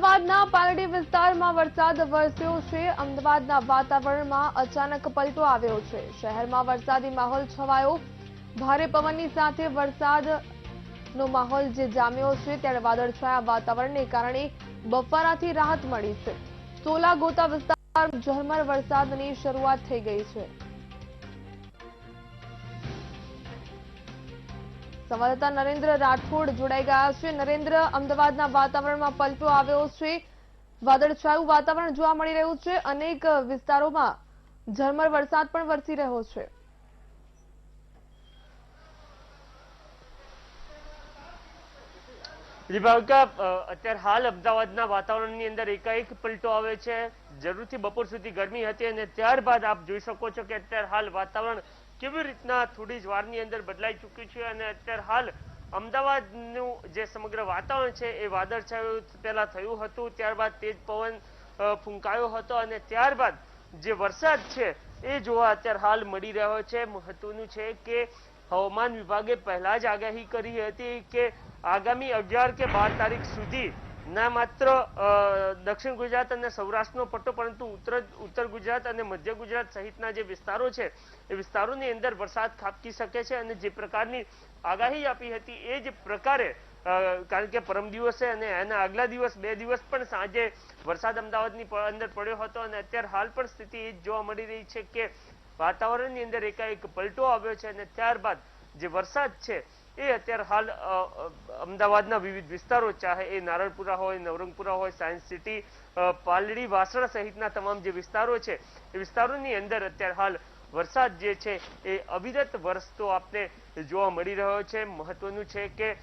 અમદાવાદના પાલડી વિસ્તારમાં વરસાદ વરસ્યો છે। અમદાવાદના વાતાવરણમાં અચાનક પલટો આવ્યો છે। શહેરમાં વરસાદી માહોલ છવાયો। ભારે પવનની સાથે વરસાદનો માહોલ જે જામ્યો છે ત્યારે વાદળછાયા વાતાવરણને કારણે બફારાથી રાહત મળી છે। સોલા ગોતા વિસ્તારમાં ઝરમર વરસાદની શરૂઆત થઈ ગઈ છે। સંવાદદાતા નરેન્દ્ર રાઠોડ જોડાઈ ગયા છે। નરેન્દ્ર, અમદાવાદના વાતાવરણમાં પલટો આવ્યો છે। વાદળછાયું વાતાવરણ જોવા મળી રહ્યું છે। અનેક વિસ્તારોમાં ઝરમર વરસાદ પણ વરસી રહ્યો છે। ભાવિકા, અત્યારે હાલ અમદાવાદના વાતાવરણની અંદર એકાએક પલટો આવે છે। જરૂરથી બપોર સુધી ગરમી હતી અને ત્યારબાદ આપ જોઈ શકો છો કે અત્યારે હાલ વાતાવરણ કેવી રીતના થોડી જ વારની અંદર બદલાઈ ચૂક્યું છે અને અત્યારે હાલ અમદાવાદનું જે સમગ્ર વાતાવરણ છે એ વાદળછાયું પહેલા થયું હતું, ત્યારબાદ તેજ પવન ફૂંકાયો હતો અને ત્યારબાદ જે વરસાદ છે એ જોવા અત્યારે હાલ મળી રહ્યો છે। મહત્વનું છે કે હવામાન વિભાગે પહેલા જ આગાહી કરી હતી કે આગામી 11 કે 12 તારીખ સુધી ના માત્ર દક્ષિણ ગુજરાત અને સૌરાષ્ટ્રનો પટ્ટો પરંતુ ઉત્તર ગુજરાત અને મધ્ય ગુજરાત સહિતના જે વિસ્તારો છે એ વિસ્તારોની અંદર વરસાદ ખાબકી શકે છે અને જે પ્રકારની આગાહી આપી હતી એ જ પ્રકારે કારણ કે પરમ દિવસે અને એના આગલા દિવસ 2 દિવસ પણ સાંજે વરસાદ અમદાવાદની અંદર પડ્યો હતો અને અત્યારે હાલ પણ સ્થિતિ એ જ જોવા મળી રહી છે કે વાતાવરણની અંદર એકાએક પલટો આવ્યો છે અને ત્યારબાદ જે વરસાદ છે એ અત્યારે હાલ અમદાવાદના વિવિધ વિસ્તારો, ચાહે એ નારણપુરા હોય, નવરંગપુરા હોય, સાયન્સ સિટી, પાલડી, વાસણા સહિતના તમામ જે વિસ્તારો છે એ વિસ્તારોની અંદર અત્યારે હાલ વરસાદ જે છે એ અવિરત વરસતો આપને જોવા મળી રહ્યો છે। મહત્વનું છે કે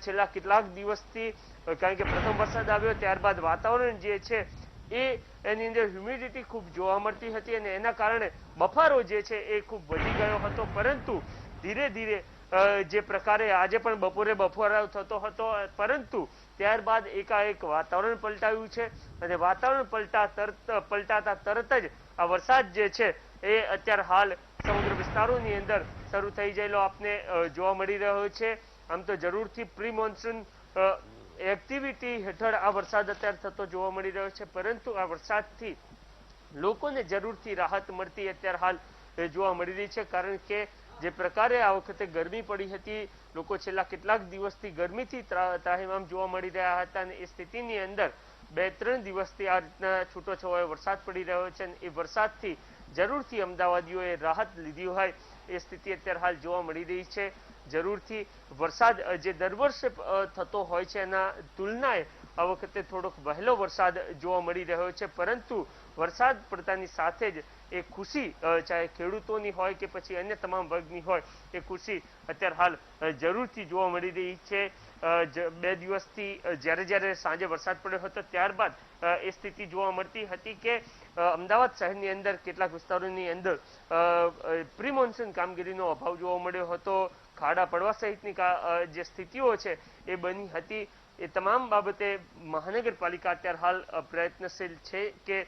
છેલ્લા કેટલાક દિવસથી કારણ કે પ્રથમ વરસાદ આવ્યો ત્યારબાદ વાતાવરણ જે છે એની અંદર હ્યુમિડિટી ખૂબ જોવા મળતી હતી અને એના કારણે બફારો જે છે એ ખૂબ વધી ગયો હતો, પરંતુ ધીરે ધીરે જે પ્રકારે આજે પણ બપોરે બફારો થતો હતો પરંતુ ત્યારબાદ એકાએક વાતાવરણ પલટાયું છે અને વાતાવરણ પલટાતા તરત જ આ વરસાદ જે છે એ અત્યારે હાલ સમગ્ર વિસ્તારોની અંદર શરૂ થઈ ગયેલો આપને જોવા મળી રહ્યો છે। આમ તો જરૂરથી પ્રી મોન્સૂન એક્ટિવિટી હેઠળ આ વરસાદ અત્યારે થતો જોવા મળી રહ્યો છે, પરંતુ આ વરસાદથી લોકોને જરૂરથી રાહત મળતી અત્યારે હાલ જોવા મળી રહી છે, કારણ કે જે પ્રકારે આ વખતે ગરમી પડી હતી, લોકો છેલ્લા કેટલાક દિવસથી ગરમીથી ત્રાહિમામ જોવા મળી રહ્યા હતા અને એ સ્થિતિની અંદર 2-3 દિવસથી આ રીતના છૂટોછવાયો વરસાદ પડી રહ્યો છે અને એ વરસાદથી જરૂરથી અમદાવાદીઓએ રાહત લીધી હોય એ સ્થિતિ અત્યારે હાલ જોવા મળી રહી છે। જરૂરથી વરસાદ જે દર વર્ષે થતો હોય છે એના તુલનાએ આ વખતે થોડોક વહેલો વરસાદ જોવા મળી રહ્યો છે, પરંતુ વરસાદ પડતાની સાથે જ એ ખુશી ચાહે ખેડૂતોની હોય કે પછી અન્ય તમામ વર્ગની હોય એ ખુશી અત્યારે હાલ જરૂરથી જોવા મળી રહી છે। 2 દિવસથી જ્યારે સાંજે વરસાદ પડ્યો હતો ત્યારબાદ એ સ્થિતિ જોવા મળતી હતી કે અમદાવાદ શહેરની અંદર કેટલાક વિસ્તારોની અંદર પ્રી મોન્સૂન કામગીરીનો અભાવ જોવા મળ્યો હતો, ખાડા પડવા સહિતની જે સ્થિતિઓ છે એ બની હતી। એ તમામ બાબતે મહાનગરપાલિકા અત્યારે હાલ પ્રયત્નશીલ છે કે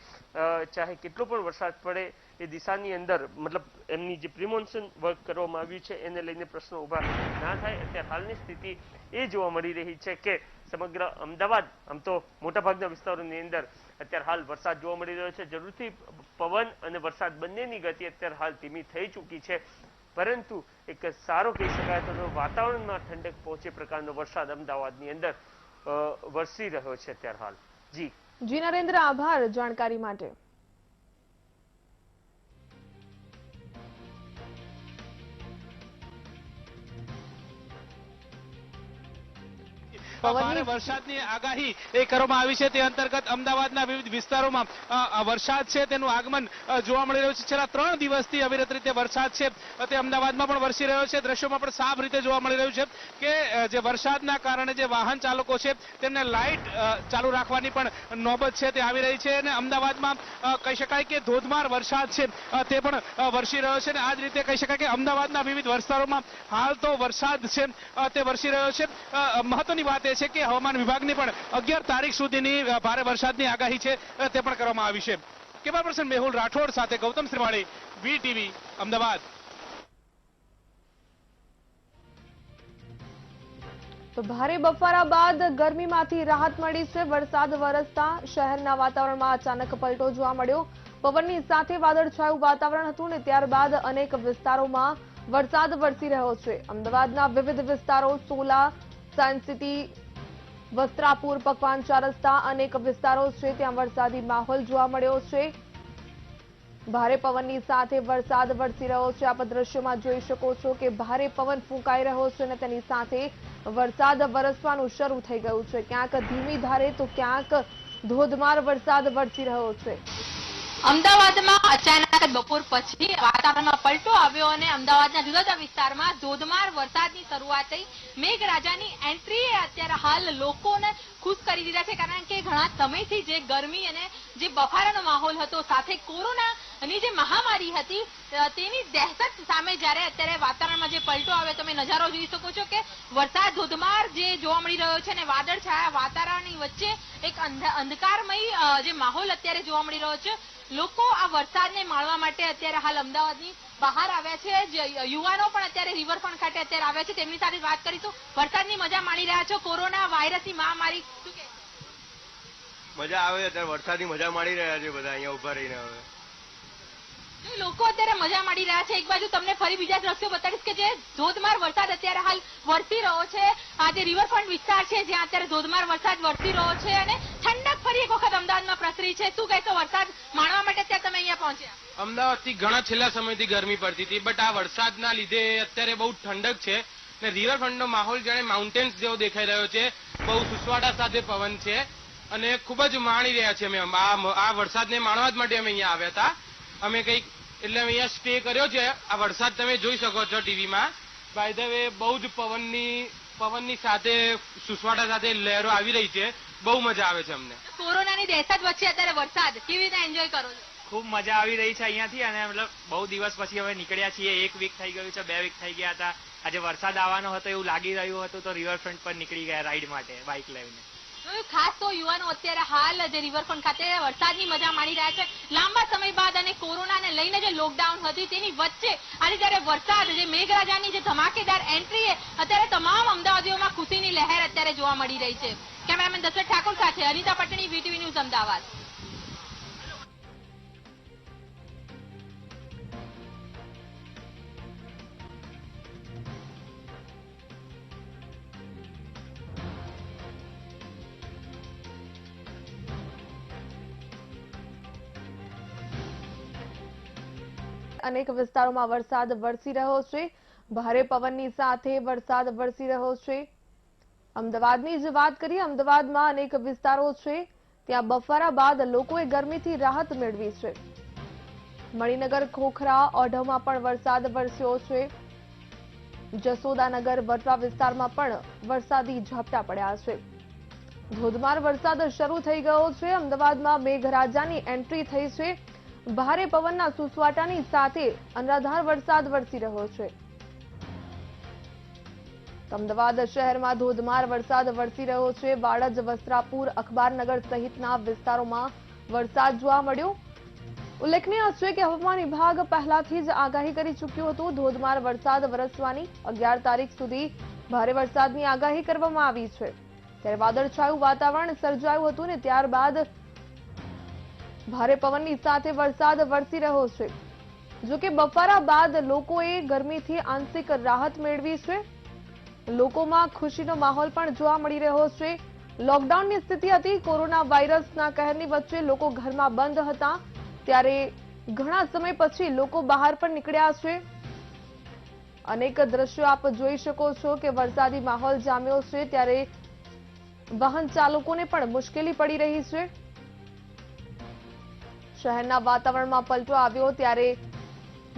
ચાહે કેટલો પણ વરસાદ પડે એ દિશાની અંદર મતલબ એમની જે પ્રી મોન્સૂન વર્ક કરવામાં આવ્યું છે એને લઈને પ્રશ્નો ઊભા ના થાય। અત્યારે હાલની સ્થિતિ એ જોવા મળી રહી છે કે સમગ્ર અમદાવાદ આમ તો મોટાભાગના વિસ્તારોની અંદર અત્યારે હાલ વરસાદ જોવા મળી રહ્યો છે। જરૂરથી પવન અને વરસાદ બંનેની ગતિ અત્યારે હાલ ધીમી થઈ ચૂકી છે, પરંતુ એક સારો કહી શકાય તો વાતાવરણમાં ઠંડક પહોંચે પ્રકારનો વરસાદ અમદાવાદની અંદર વરસી રહ્યો છે અત્યારે હાલ। જી નરેન્દ્ર, આભાર જાણકારી માટે। ભારે વરસાદની આગાહી એ કરવામાં આવી છે તે અંતર્ગત અમદાવાદના વિવિધ વિસ્તારોમાં વરસાદ છે તેનું આગમન જોવા મળી રહ્યું છે। છેલ્લા 3 દિવસથી અવિરત રીતે વરસાદ છે તે અમદાવાદમાં પણ વરસી રહ્યો છે। દ્રશ્યોમાં પણ સાફ રીતે જોવા મળી રહ્યું છે કે જે વરસાદના કારણે જે વાહન ચાલકો છે તેમને લાઇટ ચાલુ રાખવાની પણ નોબત છે તે આવી રહી છે અને અમદાવાદમાં કહી શકાય કે ધોધમાર વરસાદ છે તે પણ વરસી રહ્યો છે અને આ જ રીતે કહી શકાય કે અમદાવાદના વિવિધ વિસ્તારોમાં હાલ તો વરસાદ છે તે વરસી રહ્યો છે। મહત્વની વાત છે કે હવામાન વિભાગની પણ 11 તારીખ સુધીની ભારે વરસાદની આગાહી છે તે પણ કરવામાં આવી છે। કેમેરા પર્સન મેહુલ રાઠોડ સાથે ગૌતમ શ્રીવાણી, વીટીવી, અમદાવાદ। તો ભારે બફારા બાદ ગરમીમાંથી રાહત મળી છે। વરસાદ વરસતા શહેરના વાતાવરણમાં અચાનક પલટો જોવા મળ્યો। પવનની સાથે વાદળછાયું વાતાવરણ હતું ને ત્યારબાદ અનેક વિસ્તારોમાં વરસાદ વરસી રહ્યો છે। અમદાવાદના વિવિધ વિસ્તારો સોલા, સાયન્સ સિટી, વસ્ત્રાપુર, પકવાન 4 રસ્તા અનેક વિસ્તારો છે ત્યાં વરસાદી માહોલ જોવા મળ્યો છે। ભારે પવનની સાથે વરસાદ વરસી રહ્યો છે। આપ દ્રશ્યોમાં જોઈ શકો છો કે ભારે પવન ફૂંકાઈ રહ્યો છે અને તેની સાથે વરસાદ વરસવાનું શરૂ થઈ ગયું છે। ક્યાંક ધીમી ધારે તો ક્યાંક ધોધમાર વરસાદ વરસી રહ્યો છે। અમદાવાદમાં અચાનક બપોર પછી વાતાવરણમાં પલટો આવ્યો અને અમદાવાદના જુદા જુદા વિસ્તારમાં ધોધમાર વરસાદની શરૂઆત થઈ। મેઘરાજાની એન્ટ્રીએ અત્યારે હાલ લોકોને ખુશ કરી દીધા છે, કારણ કે ઘણા સમયથી જે ગરમી અને જે બફારાનો માહોલ હતો, સાથે કોરોનાની જે મહામારી હતી તેની દહેશત સામે જ્યારે અત્યારે વાતાવરણમાં જે પલટો આવ્યો, તમે નજારો જોઈ શકો છો કે વરસાદ ધોધમાર જે જોવા મળી રહ્યો છે અને વાદળછાયા વાતાવરણની વચ્ચે એક અંધકારમય જે માહોલ અત્યારે જોવા મળી રહ્યો છે। લોકો આ વરસાદને માણવા માટે અત્યારે હાલ અમદાવાદની બહાર આવ્યા છે। યુવાનો પણ અત્યારે રિવરફ્રન્ટ ખાતે અત્યારે આવ્યા છે, તેમની સાથે વાત કરીશું। વરસાદની મજા માણી રહ્યા છો, કોરોના વાયરસની મહામારી શું કહે? મજા આવે છે, અત્યારે વરસાદની મજા માણી રહ્યા છે બધા અહીંયા ઉભા રહીને। હવે લોકો અત્યારે મજા માણી રહ્યા છે। એક બાજુ તમને ફરી બીજા દ્રશ્યો બતાડીશ કે જે ધોધમાર વરસાદ અત્યારે હાલ વરસી રહ્યો છે। આ જે રિવરફ્રન્ટ વિસ્તાર છે જ્યાં અત્યારે ધોધમાર વરસાદ વરસી રહ્યો છે અને ઠંડક ફરી એક વખત અમદાવાદમાં પ્રસરી છે। શું કહેશો, વરસાદ માણવા માટે અત્યારે તમે અહીંયા પહોંચ્યા? અમદાવાદથી ઘણા છેલ્લા સમયથી ગરમી પડતી હતી, બટ આ વરસાદના લીધે અત્યારે બહુ ઠંડક છે ને રિવરફ્રન્ટનો માહોલ જાણે માઉન્ટેન્સ જેવો દેખાઈ રહ્યો છે। બહુ સુસવાટા સાથે પવન છે અને ખૂબ જ માણી રહ્યા છીએ અમે આ વરસાદને માણવા જ માટે અમે અહીંયા આવ્યા હતા। અમે કંઈક એટલે અહીંયા સ્ટે કર્યો છે। આ વરસાદ તમે જોઈ શકો છો ટીવીમાં। બાય ધ વે બહુ જ પવનની સાથે સુસવાટા સાથે લહેરો આવી રહી છે। બહુ મજા આવે છે અમને। કોરોનાની દહેશત વચ્ચે અત્યારે વરસાદ કેવી રીતે એન્જોય કરો છો? ખૂબ મજા આવી રહી છે અહીંયાથી, અને મતલબ બહુ દિવસ પછી હવે નીકળ્યા છીએ। 1 વીક થઈ ગયું છે, 2 વીક થઈ ગયા હતા। આજે વરસાદ આવવાનો હતો એવું લાગી રહ્યું હતું તો રિવરફ્રન્ટ પર નીકળી ગયા રાઈડ માટે બાઇક લઈને। ખાસ તો યુવાનો અત્યારે હાલ જે રિવરફ્રન્ટ ખાતે વરસાદની મજા માણી રહ્યા છે। લાંબા સમય બાદ અને કોરોનાને લઈને જે લોકડાઉન હતી તેની વચ્ચે આજે જ્યારે વરસાદ, જે મેઘરાજાની જે ધમાકેદાર એન્ટ્રીએ અત્યારે તમામ અમદાવાદીઓમાં ખુશીની લહેર અત્યારે જોવા મળી રહી છે। કેમેરામેન દશરથ ઠાકોર સાથે અનિતા પટણી, વીટીવી ન્યૂઝ, અમદાવાદ। અનેક વિસ્તારોમાં વરસાદ વરસી રહ્યો છે। ભારે પવનની સાથે વરસાદ વરસી રહ્યો છે। અમદાવાદની જ વાત કરીએ, અમદાવાદમાં અનેક વિસ્તારો છે ત્યાં બફારા બાદ લોકોએ ગરમીથી રાહત મેળવી છે। મણિનગર, ખોખરા, ઓઢવમાં પણ વરસાદ વરસ્યો છે। જસોદાનગર, વટવા વિસ્તારમાં પણ વરસાદી ઝાપટા પડ્યા છે। ધોધમાર વરસાદ શરૂ થઈ ગયો છે। અમદાવાદમાં મેઘરાજાની એન્ટ્રી થઈ છે। ભારે પવનના સુસવાટાની સાથે અનરાધાર વરસાદ વરસી રહ્યો છે। અમદાવાદ શહેરમાં ધોધમાર વરસાદ વરસી રહ્યો છે। વાડજ, વસ્ત્રાપુર, અખબારનગર સહિતના વિસ્તારોમાં વરસાદ જોવા મળ્યો। ઉલ્લેખનીય છે કે હવામાન વિભાગ પહેલાથી જ આગાહી કરી ચૂક્યું હતું ધોધમાર વરસાદ વરસવાની। 11 તારીખ સુધી ભારે વરસાદની આગાહી કરવામાં આવી છે। ત્યારે વાદળછાયું વાતાવરણ સર્જાયું હતું ને ત્યારબાદ ભારે પવનની સાથે વરસાદ વરસી રહ્યો છે। જો કે બફારા બાદ લોકોએ ગરમીથી આંશિક રાહત મેળવી છે। લોકોમાં ખુશીનો માહોલ પણ જોવા મળી રહ્યો છે। લોકડાઉનની સ્થિતિ હતી, કોરોના વાયરસના કહેરની વચ્ચે લોકો ઘરમાં બંધ હતા, ત્યારે ઘણા સમય પછી લોકો બહાર પણ નીકળ્યા છે। અનેક દ્રશ્યો આપ જોઈ શકો છો કે વરસાદી માહોલ જામ્યો છે, ત્યારે વાહન ચાલકોને પણ મુશ્કેલી પડી રહી છે। શહેરના વાતાવરણમાં પલટો આવ્યો ત્યારે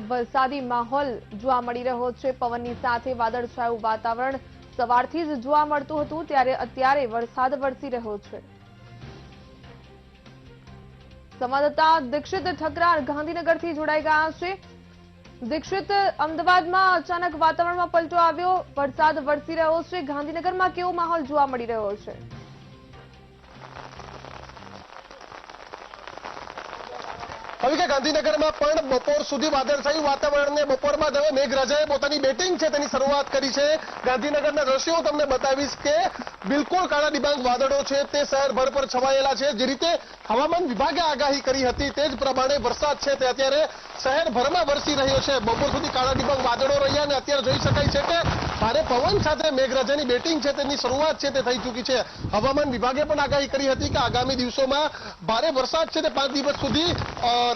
વરસાદી માહોલ જોવા મળી રહ્યો છે। પવનની સાથે વાદળછાયું વાતાવરણ સવારથી જ જોવા મળતું હતું, ત્યારે અત્યારે વરસાદ વરસી રહ્યો છે। સંવાદદાતા દીક્ષિત ઠકરાર ગાંધીનગરથી જોડાઈ ગયા છે। દીક્ષિત, અમદાવાદમાં અચાનક વાતાવરણમાં પલટો આવ્યો, વરસાદ વરસી રહ્યો છે, ગાંધીનગરમાં કેવો માહોલ જોવા મળી રહ્યો છે? ભાવિકા, ગાંધીનગરમાં પણ બપોર સુધી વાદળછાયું વાતાવરણ ને બપોર બાદ હવે મેઘરાજાએ પોતાની બેટિંગ છે તેની શરૂઆત કરી છે. ગાંધીનગરના દ્રશ્યો તમને બતાવીશ કે બિલકુલ કાળા ડિબાંગ વાદળો છે તે શહેરભર પર છવાયેલા છે. જે રીતે હવામાન વિભાગે આગાહી કરી હતી તે જ પ્રમાણે વરસાદ છે તે અત્યારે શહેરભરમાં વરસી રહ્યો છે. બપોર સુધી કાળા ડિબાંગ વાદળો રહ્યા અને અત્યારે જોઈ શકાય છે કે ભારે પવન સાથે મેઘરાજાની બેટિંગ છે તેની શરૂઆત છે તે થઈ ચૂકી છે. હવામાન વિભાગે પણ આગાહી કરી હતી કે આગામી દિવસોમાં ભારે વરસાદ છે તે 5 દિવસ સુધી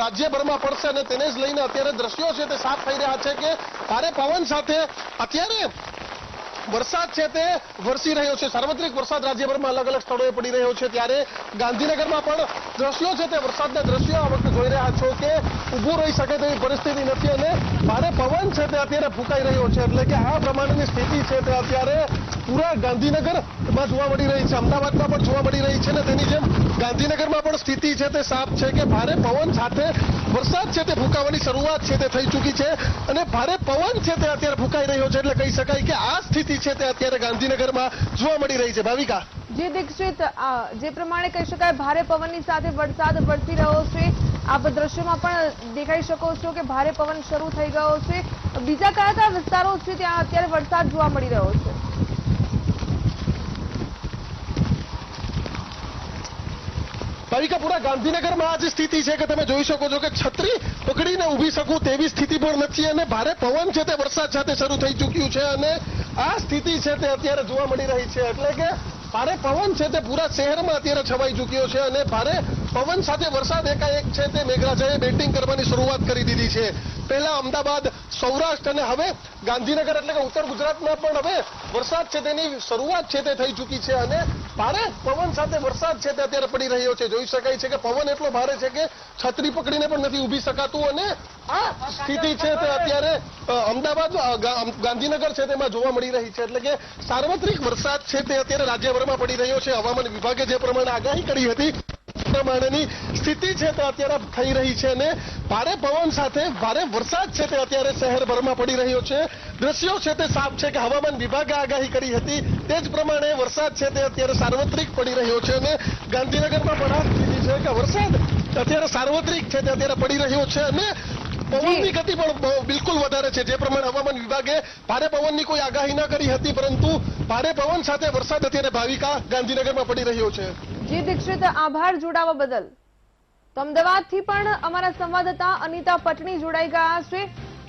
રાજ્યભરમાં પડશે અને તેને જ લઈને અત્યારે દ્રશ્યો છે તે સાફ થઈ રહ્યા છે કે ભારે પવન સાથે અત્યારે વરસાદ છે તે વરસી રહ્યો છે. સાર્વત્રિક વરસાદ રાજ્યભરમાં અલગ અલગ સ્થળોએ પડી રહ્યો છે. ત્યારે ગાંધીનગરમાં પણ દ્રશ્યો છે તે વરસાદના દ્રશ્યો આ વખતે જોઈ રહ્યા છો કે ઊભું રહી શકે તેવી પરિસ્થિતિ નથી અને ભારે પવન છે તે અત્યારે ફૂંકાઈ રહ્યો છે. એટલે કે આ પ્રમાણેની સ્થિતિ છે તે અત્યારે પૂરા ગાંધીનગરમાં જોવા મળી રહી છે. અમદાવાદમાં પણ જોવા મળી રહી છે ને તેની જેમ ગાંધીનગરમાં પણ સ્થિતિ છે તે સાફ છે કે ભારે પવન સાથે વરસાદ છે તે ફૂંકાવાની શરૂઆત છે તે થઈ ચૂકી છે અને ભારે પવન છે તે અત્યારે ફૂંકાઈ રહ્યો છે. એટલે કહી શકાય કે આ સ્થિતિ છે તે અત્યારે ગાંધીનગરમાં જોવા મળી રહી છે. ભાવિકા, જે દીક્ષિત, જે પ્રમાણે કહી શકાય ભારે પવનની સાથે વરસાદ વરસી રહ્યો છે. આપ દ્રશ્યોમાં પણ દેખાઈ શકો છો કે ભારે પવન શરૂ થઈ ગયો છે. બીજા કયા કયા વિસ્તારો છે ત્યાં અત્યારે વરસાદ જોવા મળી રહ્યો છે? ભાવિકા, પૂરા ગાંધીનગરમાં આ જ સ્થિતિ છે કે તમે જોઈ શકો છો કે છત્રી પકડીને ઊભી શકું તેવી સ્થિતિ પણ નથી અને ભારે પવન છે તે વરસાદ સાથે શરૂ થઈ ચૂક્યું છે અને આ સ્થિતિ છે તે અત્યારે જોવા મળી રહી છે. એટલે કે ભારે પવન છે તે પૂરા શહેરમાં અત્યારે છવાઈ ચૂક્યો છે અને ભારે પવન સાથે વરસાદ એકાએક છે તે મેઘરાજાએ બેટિંગ કરવાની શરૂઆત કરી દીધી છે. પહેલા અમદાવાદ, સૌરાષ્ટ્ર અને હવે ગાંધીનગર એટલે કે ઉત્તર ગુજરાતમાં પણ હવે વરસાદ છે તેની શરૂઆત છે તે થઈ ચૂકી છે અને ભારે પવન સાથે વરસાદ છે તે અત્યારે પડી રહ્યો છે. જોઈ શકાય છે કે પવન એટલો ભારે છે કે છત્રી પકડીને પણ નથી ઊભી શકાતું અને આ સ્થિતિ છે તે અત્યારે અમદાવાદ, ગાંધીનગર છે તેમાં જોવા મળી રહી છે. એટલે કે સાર્વત્રિક વરસાદ છે તે અત્યારે રાજ્યભરમાં પડી રહ્યો છે. હવામાન વિભાગે જે પ્રમાણે આગાહી કરી હતી પ્રમાણેની સ્થિતિ છે તે અત્યારે થઈ રહી છે અને ભારે પવન સાથે ભારે વરસાદ છે તે અત્યારે શહેરભરમાં પડી રહ્યો છે. દ્રશ્યો છે તે સાફ છે કે હવામાન વિભાગે આગાહી કરી હતી તે જ પ્રમાણે વરસાદ છે તે અત્યારે સાર્વત્રિક પડી રહ્યો છે અને ગાંધીનગરમાં પણ આ સ્થિતિ છે કે વરસાદ અત્યારે સાર્વત્રિક છે તે અત્યારે પડી રહ્યો છે અને પવનની ગતિ પણ બિલકુલ વધારે છે. જે પ્રમાણે હવામાન વિભાગે ભારે પવનની કોઈ આગાહી ન કરી હતી પરંતુ ભારે પવન સાથે વરસાદ અત્યારે ભાવિકા ગાંધીનગરમાં પડી રહ્યો છે. જી દીક્ષિત, આભાર જોડાવા બદલ. તો અમદાવાદથી પણ અમારા સંવાદદાતા અનિતા પટણી જોડાઈ ગયા છે.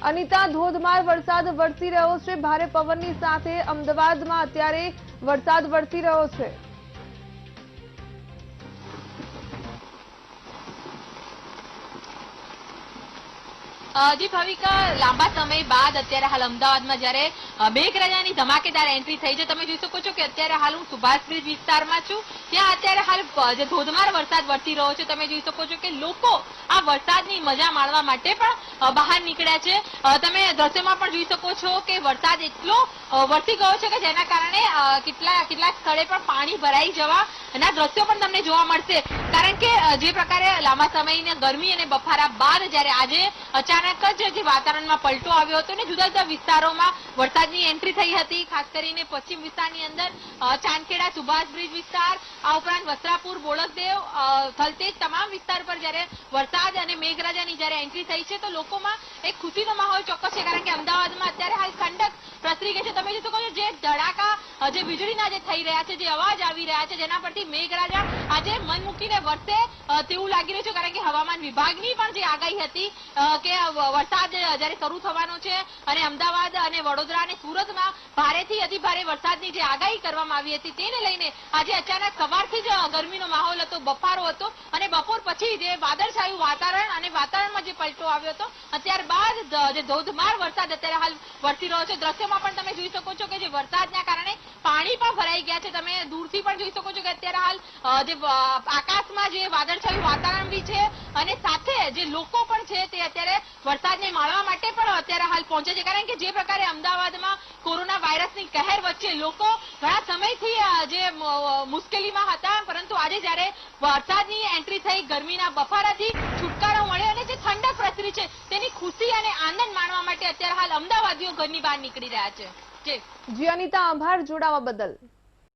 અનિતા, ધોધમાર વરસાદ વરસી રહ્યો છે. ભારે પવનની સાથે અમદાવાદમાં અત્યારે વરસાદ વરસી રહ્યો છે. જી ભાવિકા, લાંબા સમય બાદ અત્યારે હાલ અમદાવાદમાં જ્યારે મેઘરાજાની ધમાકેદાર એન્ટ્રી થઈ છે. તમે જોઈ શકો છો કે અત્યારે હાલ હું સુભાષ બ્રિજ વિસ્તારમાં છું. ત્યાં અત્યારે હાલ જે ધોધમાર વરસાદ વરસી રહ્યો છે. તમે જોઈ શકો છો કે લોકો આ વરસાદની મજા માણવા માટે પણ બહાર નીકળ્યા છે. તમે દ્રશ્યમાં પણ જોઈ શકો છો કે વરસાદ એટલો વરસી ગયો છે કે જેના કારણે કેટલાક સ્થળે પણ પાણી ભરાઈ જવાના દ્રશ્યો પણ તમને જોવા મળશે. કારણ કે જે પ્રકારે લાંબા સમયની ગરમી અને બફારા બાદ જ્યારે આજે અચાનક જ જે વાતાવરણમાં પલટો આવ્યો હતો ને જુદા જુદા વિસ્તારોમાં વરસાદની એન્ટ્રી થઈ હતી. ખાસ કરીને પશ્ચિમ વિસ્તારની અંદર ચાંદખેડા, સુભાષ બ્રિજ વિસ્તાર, આ ઉપરાંત વસ્ત્રાપુર, બોળકદેવ, થલતેજ તમામ વિસ્તાર પર જ્યારે વરસાદ અને મેઘરાજાની જ્યારે એન્ટ્રી થઈ છે તો લોકોમાં એક ખુશીનો માહોલ ચોક્કસ છે. કારણ કે અમદાવાદમાં અત્યારે હાલ ઠંડક પ્રસરી ગઈ છે. તમે જોઈ શકો છો જે ધડાકા, જે વીજળીના જે થઈ રહ્યા છે, જે અવાજ આવી રહ્યા છે, જેના પરથી મેઘરાજા આજે મન મૂકીને વરસે તેવું લાગી રહ્યું છે. કારણ કે હવામાન વિભાગની પણ જે આગાહી હતી કે વરસાદ જ્યારે શરૂ થવાનો છે અને અમદાવાદ અને વડોદરા અને સુરતમાં ભારેથી અતિ ભારે વરસાદની જે આગાહી કરવામાં આવી હતી તેને લઈને આજે અચાનક સવારથી જ ગરમીનો માહોલ હતો, બફારો હતો અને બપોર પછી જે વાદળછાયું વાતાવરણ અને વાતાવરણમાં જે પલટો આવ્યો હતો ત્યારબાદ જે ધોધમાર વરસાદ અત્યારે હાલ વરસી રહ્યો છે. દ્રશ્યમાં પણ તમે જોઈ શકો છો કે જે વરસાદના કારણે પાણી પણ ભરાઈ ગયા છે. તમે દૂરથી પણ જોઈ શકો છો કે અત્યારે હાલ જે આકાશમાં જે વાદળછાયું વાતાવરણ બી છે અને સાથે જે લોકો પણ છે તે અત્યારે વરસાદને માણવા માટે પણ અત્યારે હાલ પહોંચે છે. કારણ કે જે પ્રકારે અમદાવાદમાં કોરોના વાયરસની કહેર વચ્ચે લોકો ઘણા સમયથી જે મુશ્કેલીમાં હતા પરંતુ આજે જ્યારે વરસાદની એન્ટ્રી થઈ, ગરમીના બફારાથી છુટકારો મળ્યો અને જે ઠંડક પ્રસરી છે તેની ખુશી અને આનંદ માણવા માટે અત્યારે હાલ અમદાવાદીઓ ઘરની બહાર નીકળી રહ્યા છે. જી અનિતા, આભાર જોડાવા બદલ.